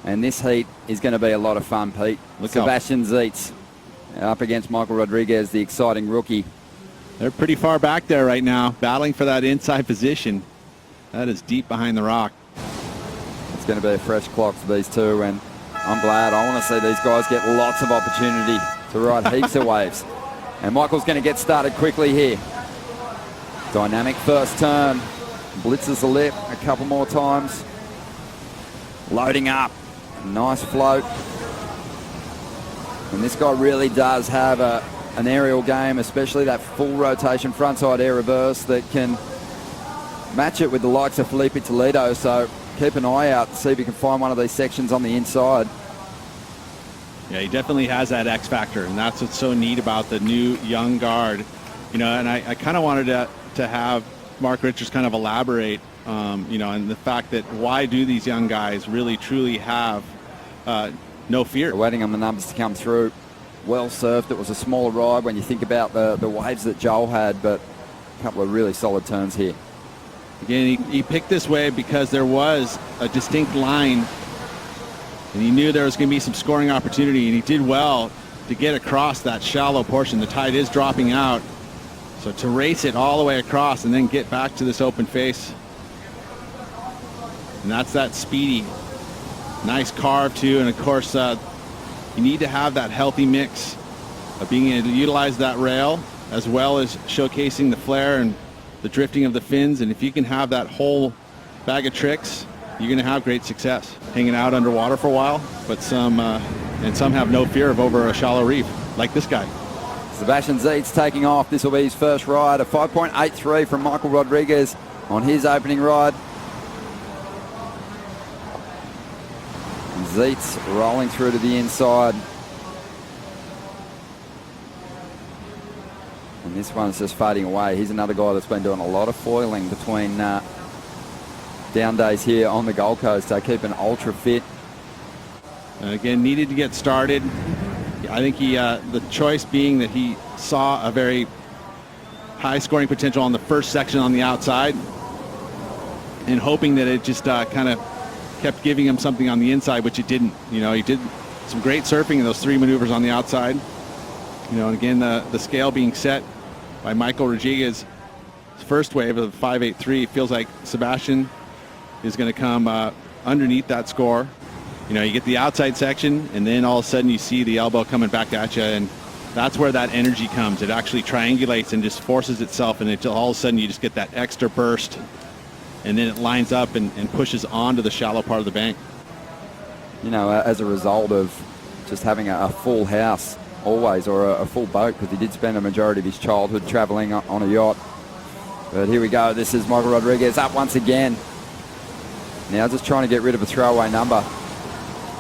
And this heat is going to be a lot of fun, Pete. Sebastian Zietz up against Michael Rodrigues, the exciting rookie. They're pretty far back there right now, battling for that inside position. That is deep behind the rock. It's going to be a fresh clock for these two, and I'm glad. I want to see these guys get lots of opportunity to ride heaps of waves. And Michael's going to get started quickly here. Dynamic first turn. Blitzes the lip a couple more times. Loading up. Nice float. And this guy really does have an aerial game, especially that full rotation frontside air reverse that can match it with the likes of Felipe Toledo. So keep an eye out to see if you can find one of these sections on the inside. Yeah, he definitely has that X factor, and that's what's so neat about the new young guard. You know, and I kind of wanted to have Mark Richards kind of elaborate, you know, and the fact that why do these young guys really truly have no fear? We're waiting on the numbers to come through. Well surfed. It was a smaller ride when you think about the waves that Joel had, but a couple of really solid turns here. Again, he picked this wave because there was a distinct line, and he knew there was going to be some scoring opportunity, and he did well to get across that shallow portion. The tide is dropping out, so to race it all the way across and then get back to this open face. And that's that speedy. Nice carve too, and of course you need to have that healthy mix of being able to utilize that rail as well as showcasing the flare and the drifting of the fins. And if you can have that whole bag of tricks, you're going to have great success. Hanging out underwater for a while, but some have no fear of over a shallow reef, like this guy. Sebastian Zietz taking off. This will be his first ride. A 5.83 from Michael Rodrigues on his opening ride. Zietz rolling through to the inside. And this one's just fading away. He's another guy that's been doing a lot of foiling between down days here on the Gold Coast. So keeping ultra fit. Again, needed to get started. I think the choice being that he saw a very high scoring potential on the first section on the outside, and hoping that it just kind of kept giving him something on the inside, which it didn't. You know, he did some great surfing in those three maneuvers on the outside. You know, and again, the scale being set by Michael Rodrigues' first wave of 5.83. Feels like Sebastian is going to come underneath that score. You know, you get the outside section, and then all of a sudden you see the elbow coming back at you, and that's where that energy comes. It actually triangulates and just forces itself, and until all of a sudden you just get that extra burst, and then it lines up and pushes onto the shallow part of the bank. You know, as a result of just having a full house always, or a full boat, because he did spend a majority of his childhood traveling on a yacht. But here we go. This is Michael Rodrigues up once again. Now just trying to get rid of a throwaway number.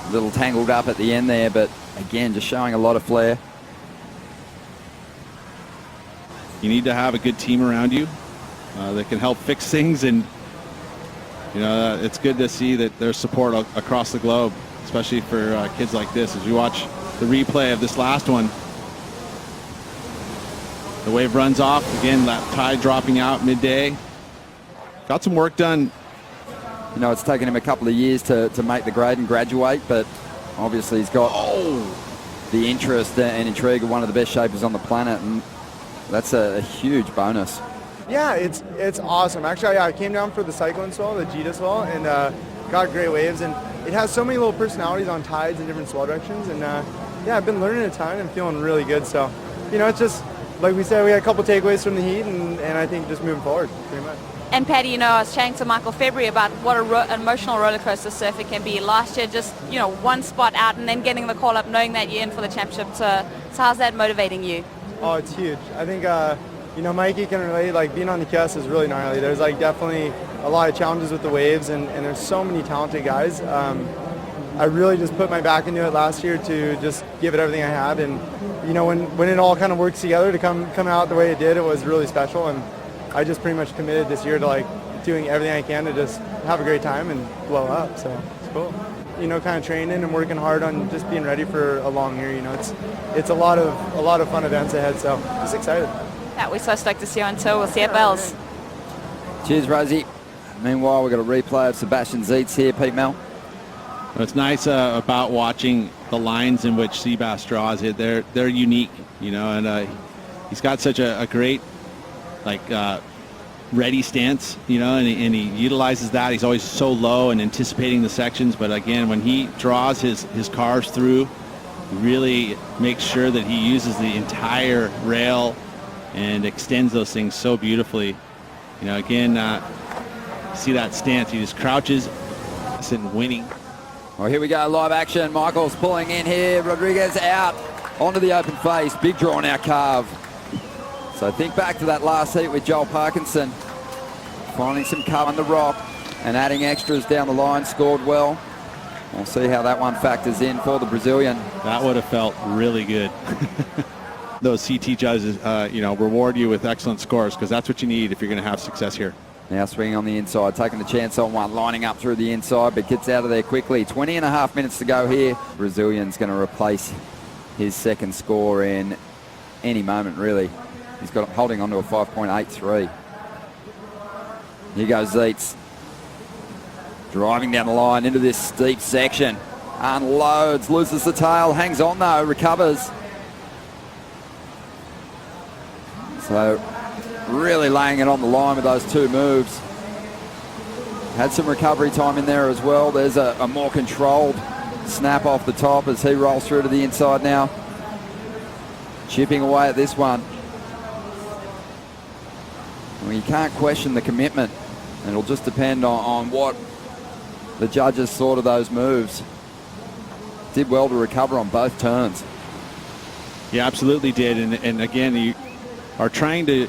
A little tangled up at the end there, but again, just showing a lot of flair. You need to have a good team around you that can help fix things, and you know, it's good to see that there's support across the globe, especially for kids like this. As we watch the replay of this last one, the wave runs off again, that tide dropping out midday. Got some work done. You know, it's taken him a couple of years to make the grade and graduate, but obviously he's got the interest and intrigue of one of the best shapers on the planet, and that's a huge bonus. Yeah, it's awesome. Actually, I came down for the cyclone swell, the Jita swell, and got great waves. And it has so many little personalities on tides in different swell directions. And yeah, I've been learning a ton and feeling really good. So, you know, it's just, like we said, we had a couple takeaways from the heat, and I think just moving forward, pretty much. And Paddy, you know, I was chatting to Michael February about what an emotional roller coaster surfer can be. Last year, just, you know, one spot out and then getting the call up, knowing that you're in for the championship. So how's that motivating you? Oh, it's huge. I think, you know, Mikey can relate. Like, being on the QS is really gnarly. There's like definitely a lot of challenges with the waves, and there's so many talented guys. I really just put my back into it last year to just give it everything I had, and you know, when it all kind of works together to come out the way it did, it was really special. And I just pretty much committed this year to like doing everything I can to just have a great time and blow up. So it's cool. You know, kind of training and working hard on just being ready for a long year. You know, it's a lot of fun events ahead. So just excited. Yeah, we're so stoked to see you on tour. We'll see you at Bells. Cheers, Rosie. Meanwhile, we've got a replay of Sebastian Zietz here, Pete Mel. What's nice about watching the lines in which Seabass draws it, they're unique, and he's got such a great ready stance, and he utilizes that. He's always so low and anticipating the sections, but again, when he draws his cars through, he really makes sure that he uses the entire rail and extends those things so beautifully. Again, see that stance. He just crouches and winning. Well, here we go, live action. Michael's pulling in here. Rodrigues out onto the open face. Big drawn out carve. So think back to that last heat with Joel Parkinson. Finding some cover on the rock and adding extras down the line. Scored well. We'll see how that one factors in for the Brazilian. That would have felt really good. Those CT judges, reward you with excellent scores, because that's what you need if you're going to have success here. Now swinging on the inside, taking the chance on one, lining up through the inside, but gets out of there quickly. 20.5 minutes to go here. Brazilian's going to replace his second score in any moment, really. He's got holding on to a 5.83. Here goes Zietz. Driving down the line into this steep section. Unloads, loses the tail, hangs on though, recovers. So really laying it on the line with those two moves. Had some recovery time in there as well. There's a more controlled snap off the top as he rolls through to the inside now. Chipping away at this one. Well, you can't question the commitment. It'll just depend on what the judges thought of those moves. Did well to recover on both turns. Yeah, absolutely did. And again, you are trying to,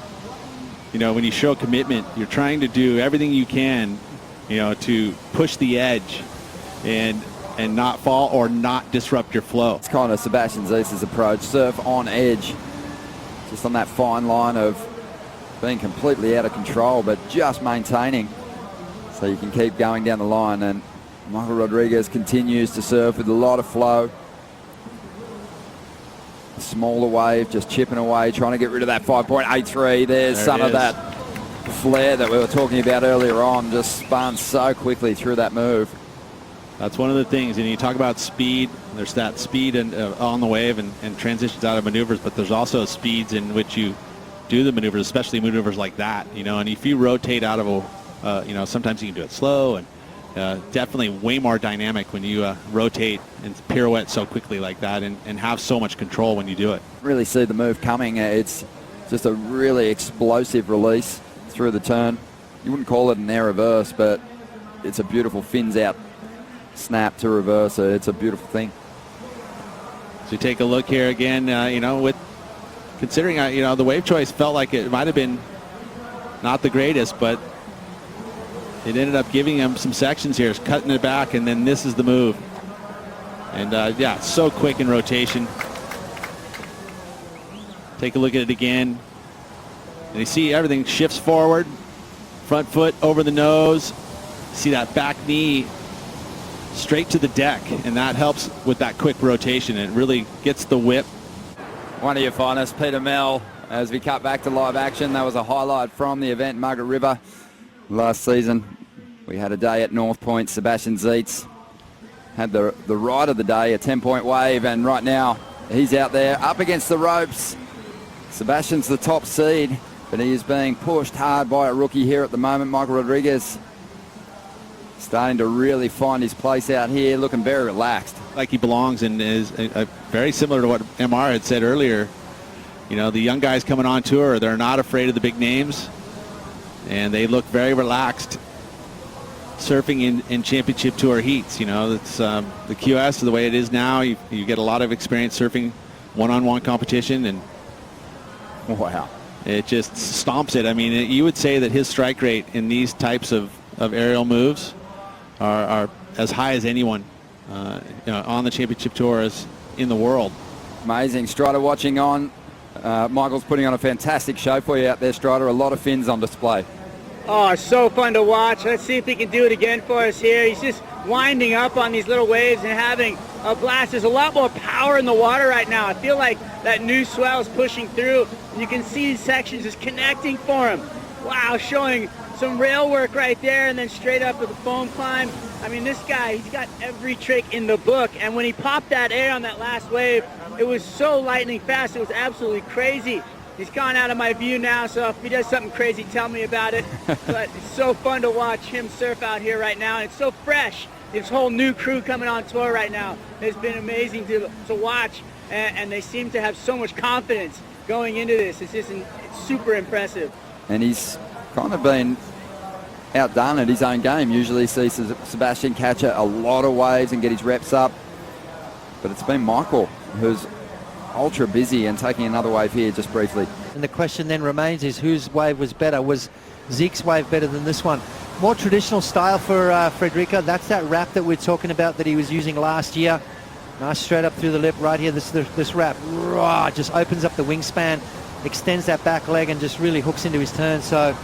when you show commitment, you're trying to do everything you can, to push the edge and not fall or not disrupt your flow. It's kind of Sebastian Zietz's approach. Surf on edge. Just on that fine line of being completely out of control, but just maintaining. So you can keep going down the line. And Michael Rodrigues continues to surf with a lot of flow. A smaller wave, just chipping away, trying to get rid of that 5.83. There's some of that flare that we were talking about earlier on. Just spun so quickly through that move. That's one of the things. And you talk about speed. There's that speed on the wave and transitions out of maneuvers, but there's also speeds in which you do the maneuvers, especially maneuvers like that. And if you rotate out of sometimes you can do it slow, and definitely way more dynamic when you rotate and pirouette so quickly like that and have so much control when you do it. Really see the move coming. It's just a really explosive release through the turn. You wouldn't call it an air reverse, but it's a beautiful fins out snap to reverse. It's a beautiful thing. So you take a look here again, with considering, the wave choice felt like it might have been not the greatest, but it ended up giving him some sections here, cutting it back, and then this is the move. And yeah, so quick in rotation. Take a look at it again. And you see everything shifts forward. Front foot over the nose. See that back knee straight to the deck, and that helps with that quick rotation. It really gets the whip. One of your finest, Peter Mell, as we cut back to live action. That was a highlight from the event, Margaret River. Last season, we had a day at North Point. Sebastian Zietz had the ride of the day, a 10-point wave, and right now he's out there up against the ropes. Sebastian's the top seed, but he is being pushed hard by a rookie here at the moment, Michael Rodrigues. Starting to really find his place out here, looking very relaxed. Like he belongs, and is very similar to what MR had said earlier. The young guys coming on tour, they're not afraid of the big names, and they look very relaxed surfing in championship tour heats. It's the QS, the way it is now, you get a lot of experience surfing one-on-one competition, and wow, it just stomps it. I mean, you would say that his strike rate in these types of aerial moves are as high as anyone on the championship tour as in the world. Amazing. Strider watching on. Michael's putting on a fantastic show for you out there, Strider. A lot of fins on display. Oh, it's so fun to watch. Let's see if he can do it again for us here. He's just winding up on these little waves and having a blast. There's a lot more power in the water right now. I feel like that new swell is pushing through. You can see these sections just connecting for him. Wow, showing some rail work right there, and then straight up with the foam climb. I mean, this guy, he's got every trick in the book. And when he popped that air on that last wave, it was so lightning fast. It was absolutely crazy. He's gone out of my view now, so if he does something crazy, tell me about it. But it's so fun to watch him surf out here right now, and it's so fresh. This whole new crew coming on tour right now has been amazing to watch, and they seem to have so much confidence going into this. It's super impressive. And he's kind of been outdone at his own game. Usually see Sebastian catch a lot of waves and get his reps up, but it's been Michael who's ultra busy and taking another wave here just briefly. And the question then remains is whose wave was better? Was Zeke's wave better than this one? More traditional style for Frederica. That's that wrap that we're talking about that he was using last year. Nice straight up through the lip right here. This wrap just opens up the wingspan, extends that back leg and just really hooks into his turn. So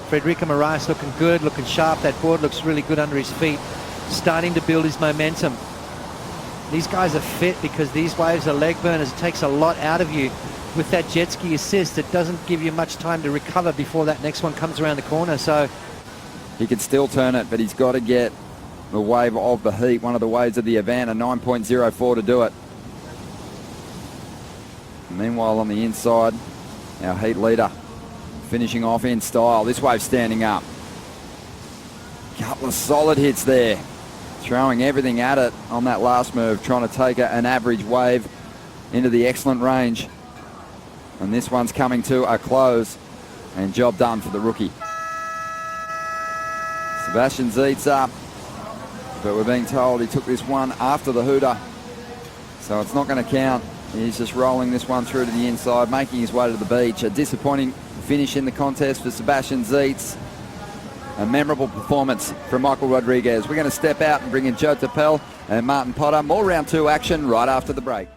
Frederica Moraes looking good, looking sharp. That board looks really good under his feet. Starting to build his momentum. These guys are fit because these waves are leg burners. It takes a lot out of you. With that jet ski assist, it doesn't give you much time to recover before that next one comes around the corner. So he can still turn it, but he's got to get the wave of the heat, one of the waves of the event, a 9.04 to do it. Meanwhile, on the inside, our heat leader finishing off in style. This wave standing up. Couple of solid hits there. Throwing everything at it on that last move, trying to take an average wave into the excellent range. And this one's coming to a close, and job done for the rookie. Sebastian Zietz up, but we're being told he took this one after the hooter, so it's not going to count. He's just rolling this one through to the inside, making his way to the beach. A disappointing finish in the contest for Sebastian Zietz. A memorable performance from Michael Rodrigues. We're going to step out and bring in Joe Tappel and Martin Potter. More round two action right after the break.